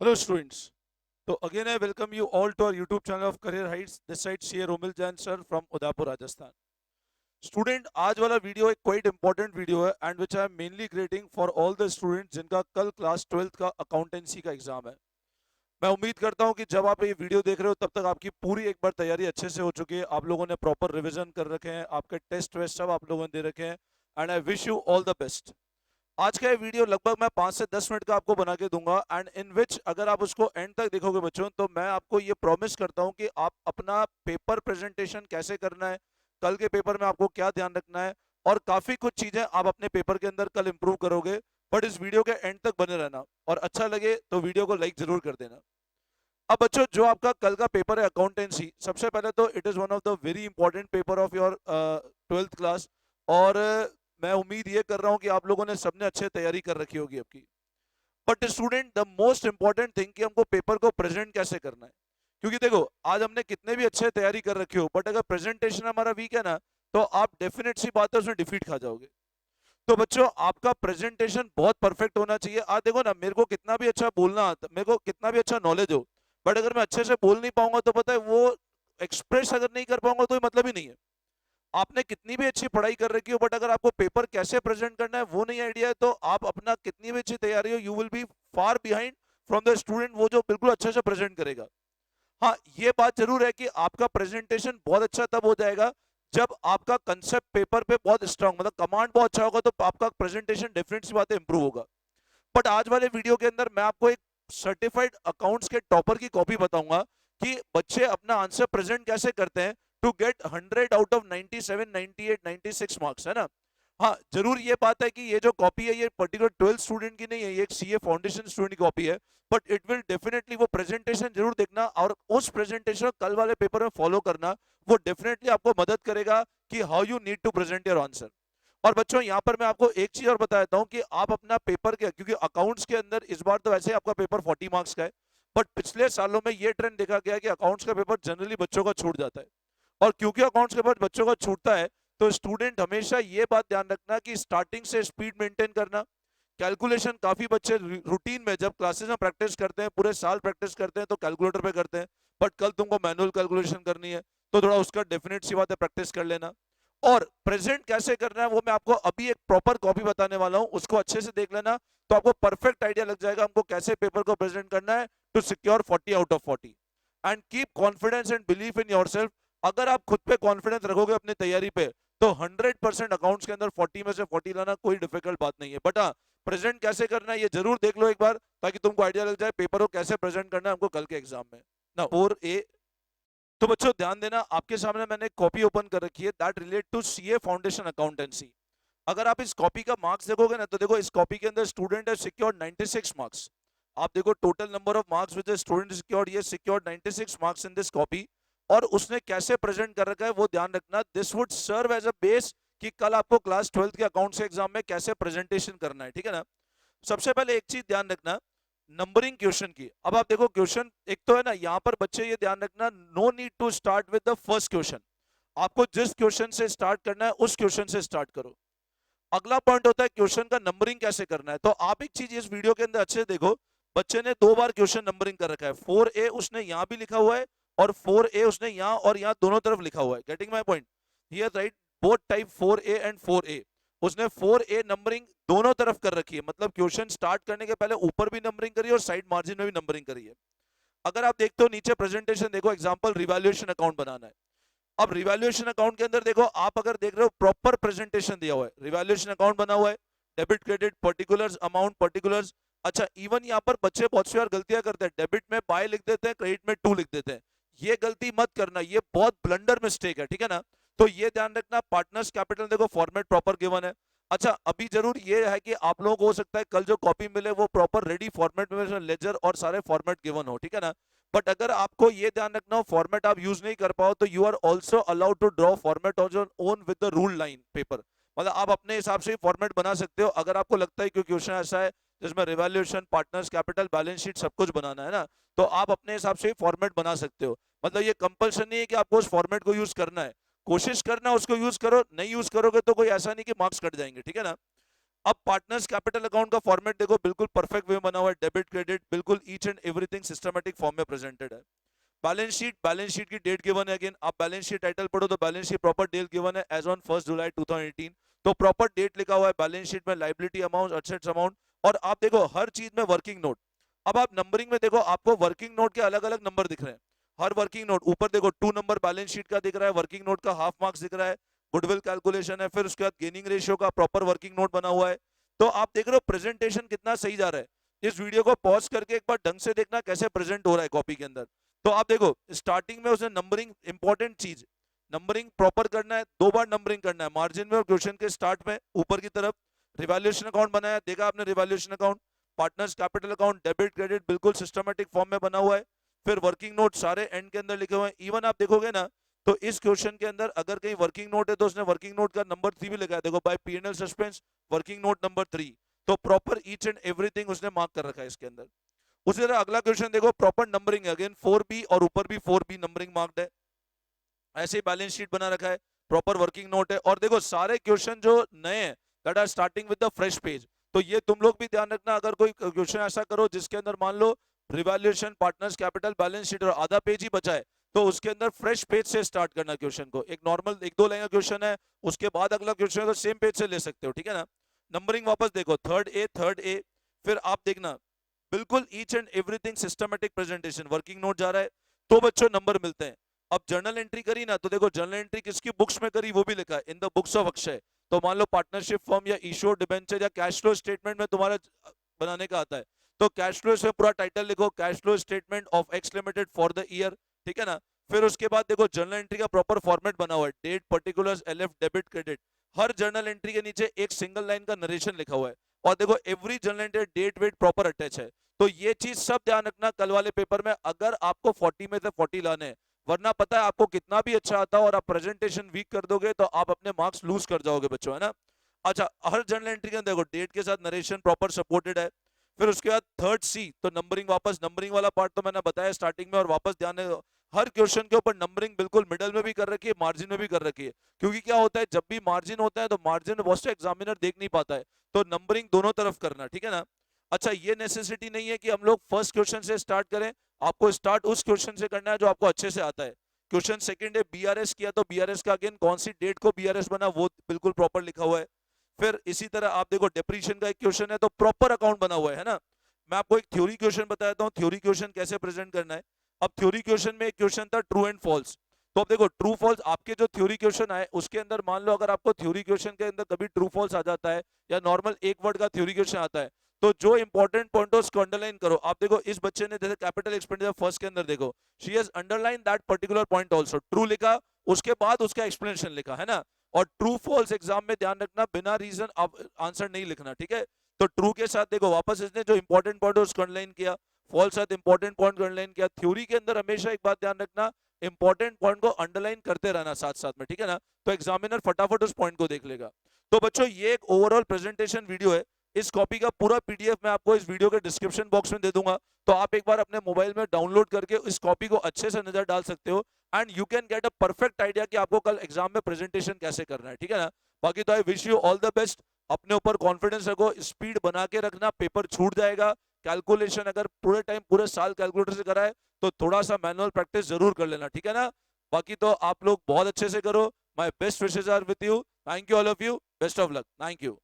Hello students. So again I welcome you all to our YouTube channel of Career Heights. This side CA Romil Jain sir from Udaipur, Rajasthan. Student आज वाला video एक quite important video है and which I am mainly creating for all the students जिनका कल class 12th का accountancy का exam है। मैं उम्मीद करता हूं कि जब आप ये वीडियो देख रहे हो तब तक आपकी पूरी एक बार तैयारी अच्छे से हो चुकी है, आप लोगों ने प्रॉपर रिवीजन कर रखे हैं, आपके टेस्ट वेस्ट सब आप लोगों ने दे रखे हैं and I wish you all the best. आज का ये वीडियो लगभग मैं 5 से 10 मिनट का आपको बना के दूंगा एंड इन विच अगर आप उसको एंड तक देखोगे बच्चों तो मैं आपको ये प्रॉमिस करता हूं कि आप अपना पेपर प्रेजेंटेशन कैसे करना है, कल के पेपर में आपको क्या ध्यान रखना है और काफी कुछ चीजें आप अपने पेपर के अंदर कल इंप्रूव करोगे। बट इस वीडियो के एंड तक बने रहना और अच्छा लगे तो वीडियो को लाइक जरूर कर देना। अब बच्चों जो आपका कल का पेपर है अकाउंटेंसी, सबसे पहले तो it is one of the very important paper of your 12th class और मैं उम्मीद ये कर रहा हूं कि आप लोगों ने सबने अच्छे तैयारी कर रखी होगी आपकी। But student the most important thing कि हमको पेपर को प्रेजेंट कैसे करना है, क्योंकि देखो आज हमने कितने भी अच्छे तैयारी कर रखी हो बट अगर प्रेजेंटेशन हमारा वीक है ना तो आप डेफिनेट सी बात है उसमें डिफीट खा जाओगे। तो बच्चों आपका प्रेजेंटेशन बहुत परफेक्ट होना चाहिए। आज देखो ना, मेरे को कितना भी अच्छा बोलना आता, मेरे को कितना भी अच्छा नॉलेज हो, बट अगर मैं अच्छे से बोल नहीं पाऊंगा तो पता है वो एक्सप्रेस अगर नहीं कर पाऊंगा तो मतलब ही नहीं है। आपने कितनी भी अच्छी पढ़ाई कर रखी हो बट अगर आपको पेपर कैसे प्रेजेंट करना है वो नहीं आइडिया है तो आप अपना कितनी भी अच्छी तैयारी हो, you will be far behind from the student वो जो बिल्कुल अच्छे से प्रेजेंट करेगा। हाँ, ये बात जरूर है कि आपका प्रेजेंटेशन बहुत अच्छा तब हो जाएगा जब आपका कंसेप्ट पेपर पे बहुत स्ट्रांग, मतलब कमांड बहुत अच्छा होगा तो आपका प्रेजेंटेशन डेफिनेट सी बात है इंप्रूव होगा। बट आज वाले वीडियो के अंदर मैं आपको एक सर्टिफाइड अकाउंट्स के टॉपर की कॉपी बताऊंगा कि बच्चे अपना आंसर प्रेजेंट कैसे करते हैं to get 100 out of 97, 98, 96 marks, है ना। हाँ, जरूर ये बात है कि ये जो कॉपी है ये पर्टिकुलर 12th स्टूडेंट की नहीं है, ये एक सीए फाउंडेशन स्टूडेंट की कॉपी है। बट इट विल डेफिनेटली, वो प्रेजेंटेशन जरूर देखना और उस प्रेजेंटेशन कल वाले पेपर में फॉलो करना, वो डेफिनेटली आपको मदद करेगा कि how you need to present your answer. और बच्चों यहाँ पर मैं आपको एक चीज और बता देता हूँ कि आप अपना पेपर के, क्योंकि अकाउंट्स के अंदर इस बार तो वैसे आपका पेपर 40 मार्क्स का है, बट पिछले सालों में ये ट्रेंड देखा गया कि अकाउंट्स का पेपर जनरली बच्चों का छूट जाता है। और क्योंकि अकाउंट्स के पेपर बच्चों का छूटता है तो स्टूडेंट हमेशा ये बात ध्यान रखना कि स्टार्टिंग से स्पीड मेंटेन करना। कैलकुलेशन काफी बच्चे रूटीन में जब क्लासेस में प्रैक्टिस करते हैं, पूरे साल प्रैक्टिस करते हैं तो कैलकुलेटर पे करते हैं, बट कल तुमको मैनुअल कैलकुलेशन करनी है तो थोड़ा उसका डेफिनेट सी बात है प्रैक्टिस कर लेना। और प्रेजेंट कैसे करना है वो मैं आपको अभी एक प्रॉपर कॉपी बताने वाला हूं, उसको अच्छे से देख लेना तो आपको परफेक्ट आइडिया लग जाएगा हमको कैसे पेपर को प्रेजेंट करना है to secure 40 out of 40। And keep confidence and believe in yourself. अगर आप खुद पे कॉन्फिडेंस रखोगे अपनी तैयारी पे तो 100% अकाउंट्स के अंदर 40 में से 40 लाना कोई डिफिकल्ट बात नहीं है। बट हाँ, प्रेजेंट कैसे करना है ये जरूर देख लो एक बार ताकि तुमको आइडिया लग जाए पेपर को कैसे प्रेजेंट करना है हमको कल के एग्जाम में ना। 4A, तो बच्चों ध्यान देना, आपके सामने मैंने कॉपी ओपन कर रखी है that relate to CA foundation accountancy. अगर आप इस कॉपी का मार्क्स देखोगे ना तो देखो इस कॉपी के अंदर स्टूडेंट है सिक्योर्ड 96 मार्क्स। आप देखो total number of marks with student secured, ये secured 96 marks in this copy. और उसने कैसे प्रेजेंट कर रखा है वो ध्यान रखना, this would serve as a base कि कल आपको क्लास 12th के अकाउंट्स के एग्जाम में कैसे प्रेजेंटेशन करना है, ठीक है ना। सबसे पहले एक चीज ध्यान रखना, नंबरिंग क्वेश्चन की। अब आप देखो क्वेश्चन एक तो है ना, यहाँ पर बच्चे ये ध्यान रखना, no need to start with the first question. आपको जिस क्वेश्चन से स्टार्ट करना है उस क्वेश्चन से स्टार्ट करो। अगला पॉइंट होता है क्वेश्चन का नंबरिंग कैसे करना है। तो आप एक चीज इस वीडियो के अंदर अच्छे से देखो, बच्चे ने 2 बार क्वेश्चन नंबरिंग कर रखा है, 4A उसने यहां भी लिखा हुआ है और 4A उसने यहां और यहां दोनों तरफ लिखा हुआ है। Getting my point, here right both type 4A and 4A। उसने 4A नंबरिंग दोनों तरफ कर रखी है, मतलब क्वेश्चन स्टार्ट करने के पहले ऊपर भी नंबरिंग करी और साइड मार्जिन में भी नंबरिंग करी है। अगर आप देखते हो नीचे प्रेजेंटेशन देखो, एग्जांपल रिवैल्यूएशन अकाउंट बनाना है। अब रिवैल्यूएशन अकाउंट के अंदर देखो, आप अगर देख रहे हो प्रॉपर प्रेजेंटेशन दिया हुआ है, रिवैल्यूएशन अकाउंट बना हुआ है, debit credit particulars amount particulars. अच्छा, इवन यहाँ पर बच्चे बहुत सी बार गलतियां करते हैं, डेबिट में बाय लिख देते हैं, क्रेडिट में टू लिख देते हैं। ये गलती मत करना, ये बहुत ब्लंडर मिस्टेक है, ठीक है ना। तो ये ध्यान रखना, पार्टनर्स कैपिटल देखो फॉर्मेट प्रॉपर गिवन है। अच्छा, अभी जरूर ये है कि आप लोगों को हो सकता है कल जो कॉपी मिले वो प्रॉपर रेडी फॉर्मेट में लेजर और सारे फॉर्मेट गिवन हो, ठीक है ना। बट अगर आपको ये ध्यान रखना हो फॉर्मेट आप यूज नहीं कर पाओ तो you are also allowed to draw format on your own with the rule line paper. मतलब आप अपने हिसाब से फॉर्मेट बना सकते हो अगर आपको लगता है कि क्वेश्चन ऐसा है जिसमें revaluation, partners capital, balance sheet सब कुछ बनाना है ना, तो आप अपने हिसाब से फॉर्मेट बना सकते हो। मतलब ये कंपल्सन नहीं है कि आपको उस फॉर्मेट को यूज करना है, कोशिश करना उसको यूज करो, नहीं यूज करोगे तो कोई ऐसा नहीं कि मार्क्स कट जाएंगे, ठीक है ना। अब पार्टनर्स कैपिटल अकाउंट का फॉर्मेट देखो, बिल्कुल परफेक्ट वे बना हुआ है, डेबिट क्रेडिट बिल्कुल each and everything systematic form में प्रेजेंटेड है। बैलेंस शीट की डेट गिवन है, अगेन आप बैलेंस शीट टाइटल पढ़ो तो balance sheet proper date given है एज ऑन 1 जुलाई 2018, तो प्रॉपर डेट लिखा हुआ है बैलेंस शीट में, लायबिलिटी अमाउंट, एसेट्स अमाउंट, और आप देखो हर चीज में वर्किंग नोट। अब आप नंबरिंग में देखो, आपको वर्किंग नोट के अलग अलग नंबर दिख रहे हैं, हर वर्किंग नोट ऊपर देखो 2 नंबर बैलेंस शीट का दिख रहा है, वर्किंग नोट का हाफ मार्क्स दिख रहा है, गुडविल कैलकुलेशन है, फिर उसके बाद गेनिंग रेशियो का प्रॉपर वर्किंग नोट बना हुआ है। तो आप देख रहे हो प्रेजेंटेशन कितना सही जा रहा है। इस वीडियो को पॉज करके एक बार ढंग से देखना कैसे प्रेजेंट हो रहा है कॉपी के अंदर। तो आप देखो स्टार्टिंग में उसने नंबरिंग, इंपॉर्टेंट चीज नंबरिंग प्रॉपर करना है, 2 बार नंबरिंग करना है, मार्जिन में और क्वेश्चन के स्टार्ट में ऊपर की तरफ। रिवैल्यूएशन अकाउंट बनाया, देखा आपने revaluation account, partners capital account, debit credit बिल्कुल सिस्टमैटिक फॉर्म में बना हुआ है, फिर वर्किंग नोट सारे एंड के अंदर लिखे हुए हैं। इवन आप देखोगे ना तो इस क्वेश्चन के अंदर अगर कहीं वर्किंग नोट है तो उसने वर्किंग नोट का नंबर 3 भी लिखा है, देखो by P&L suspense working note number 3, तो प्रॉपर ईच एंड एवरीथिंग उसने मार्क कर रखा है इसके अंदर। उसी तरह अगला क्वेश्चन देखो, प्रॉपर नंबरिंग है, अगेन 4B और ऊपर भी 4B नंबरिंग मार्क्ड है, ऐसे ही बैलेंस शीट बना रखा है, प्रॉपर वर्किंग नोट है। और देखो सारे क्वेश्चन जो नए हैं that are starting with the fresh page, तो ये तुम लोग भी ध्यान रखना, अगर कोई क्वेश्चन ऐसा करो जिसके अंदर मान लो revaluation, partners capital, balance sheet और आधा पेज ही बचा है, तो उसके अंदर फ्रेश पेज से स्टार्ट करना क्वेश्चन को। एक नॉर्मल 1-2 लाइन का क्वेश्चन है, उसके बाद अगला क्वेश्चन है तो सेम पेज से ले सकते हो, ठीक है ना। नंबरिंग वापस देखो, थर्ड ए, फिर आप देखना बिल्कुल each and everything systematic presentation, working note जा रहा है तो बच्चों नंबर मिलते हैं। अब जर्नल एंट्री करी ना, तो देखो जर्नल एंट्री किसकी बुक्स में करी वो भी लिखा है, in the books of Akshay. तो मान लो पार्टनरशिप फर्म या इश्योर डिबेंचर या कैश फ्लो स्टेटमेंट में तुम्हारा बनाने का आता है, तो कैश फ्लो से पूरा टाइटल लिखो, cash flow statement of X limited for the year, ठीक है ना। फिर उसके बाद देखो जर्नल एंट्री का प्रॉपर फॉर्मेट बना हुआ है, date, particulars, LF, debit, credit, हर जर्नल एंट्री के नीचे एक सिंगल लाइन का नरेशन लिखा हुआ है, और देखो एवरी जर्नल एंट्री डेट वेट प्रॉपर अटैच है। तो ये चीज सब ध्यान रखना कल वाले पेपर में, अगर आपको 40 में से 40 लाने हैं, वरना पता है आपको कितना भी अच्छा आता हो और आप प्रेजेंटेशन वीक कर दोगे तो आप अपने मार्क्स लूज कर जाओगे बच्चों, है ना। अच्छा, हर जर्नल एंट्री के अंदर देखो डेट के साथ नरेशन प्रॉपर सपोर्टेड है। फिर उसके बाद 3C, तो नंबरिंग, वापस नंबरिंग वाला पार्ट तो मैंने बताया स्टार्टिंग में, और वापस ध्यान है हर क्वेश्चन के ऊपर नंबरिंग बिल्कुल मिडल में भी कर रखी है, मार्जिन में भी कर रखी है, क्योंकि क्या होता है जब भी मार्जिन होता है तो मार्जिन मोस्ट एग्जामिनर देख नहीं पाता है, तो नंबरिंग दोनों तरफ करना, ठीक है ना। अच्छा, ये नेसेसिटी नहीं है कि हम लोग फर्स्ट क्वेश्चन से स्टार्ट करें, आपको स्टार्ट उस क्वेश्चन से करना है जो आपको अच्छे से आता है। क्वेश्चन सेकंड है बीआरएस किया, तो बीआरएस का अगेन कौन सी डेट को बीआरएस बना वो बिल्कुल प्रॉपर लिखा हुआ है। फिर इसी तरह आप देखो डेप्रीशिएशन का एक क्वेश्चन है तो प्रॉपर अकाउंट बना हुआ है ना। मैं आपको एक थ्योरी क्वेश्चन बताता हूँ, थ्योरी क्वेश्चन कैसे प्रेजेंट करना है। अब थ्योरी क्वेश्चन में एक क्वेश्चन था ट्रू एंड फॉल्स, तो अब देखो ट्रू फॉल्स आपके जो थ्योरी क्वेश्चन आए उसके अंदर मान लो अगर आपको थ्योरी क्वेश्चन के अंदर कभी ट्रू फॉल्स आ जाता है या नॉर्मल एक वर्ड का थ्योरी क्वेश्चन आता है, तो जो इंपॉर्टेंट पॉइंट है उसको अंडरलाइन करो। आप देखो इस बच्चे ने जैसे कैपिटल एक्सपेंडिचर फर्स्ट के अंदर देखो, she has underline that particular point also, true लिखा, उसके बाद उसका एक्सप्लेनेशन लिखा, है ना। और ट्रू फॉल्स एग्जाम में ध्यान रखना बिना रीजन आप आंसर नहीं लिखना, ठीक है। तो ट्रू के साथ देखो वापस इसने जो इंपॉर्टेंट पॉइंट है उसको अंडरलाइन किया, फॉल्स साथ इंपॉर्टेंट पॉइंट को अंडरलाइन किया। थ्योरी के अंदर हमेशा एक बात ध्यान रखना, इंपॉर्टेंट पॉइंट को अंडरलाइन करते रहना साथ साथ में, ठीक है ना, तो एग्जामिनर फटाफट उस पॉइंट को देख लेगा। तो बच्चों ये एक ओवरऑल प्रेजेंटेशन वीडियो है, इस कॉपी का पूरा पीडीएफ मैं आपको इस वीडियो के डिस्क्रिप्शन बॉक्स में दे दूंगा, तो आप एक बार अपने मोबाइल में डाउनलोड करके इस कॉपी को अच्छे से नजर डाल सकते हो, and you can get a perfect idea कि आपको कल एग्जाम में प्रेजेंटेशन कैसे करना है, ठीक है ना। बाकी तो I wish you all the best, अपने ऊपर कॉन्फिडेंस रखो, स्पीड बना के रखना, पेपर छूट जाएगा। कैलकुलेशन अगर पूरे टाइम पूरे साल कैलकुलेटर से कराए तो थोड़ा सा मैनुअल प्रैक्टिस जरूर कर लेना, ठीक है ना। बाकी तो आप लोग बहुत अच्छे से करो, my best wishes are with you, thank you all of you, best of luck, thank you.